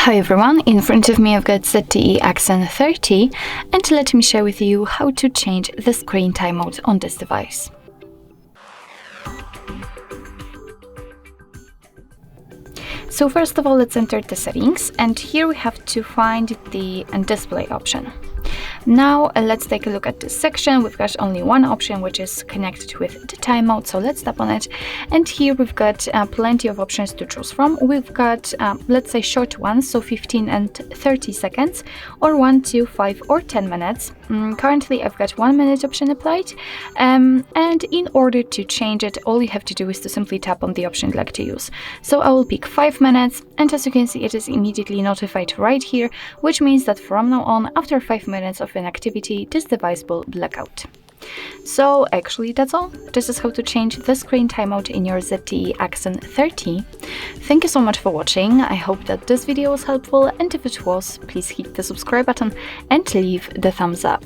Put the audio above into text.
Hi everyone, in front of me I've got ZTE Axon 30 and let me share with you how to change the screen timeout on this device. So first of all, let's enter the settings, and here we have to find the display option. Now let's take a look at this section. We've got only one option, which is connected with the timeout, so let's tap on it, and here we've got plenty of options to choose from. We've got let's say short ones, so 15 and 30 seconds, or 1 to 5 or 10 minutes. Currently I've got 1 minute option applied, and in order to change it, all you have to do is to simply tap on the option you'd like to use. So I will pick 5 minutes, and as you can see, it is immediately notified right here, which means that from now on, after 5 minutes of an activity, this device will black out. So actually that's all. This is how to change the screen timeout in your ZTE Axon 30. Thank you so much for watching. I hope that this video was helpful, and if it was, please hit the subscribe button and leave the thumbs up.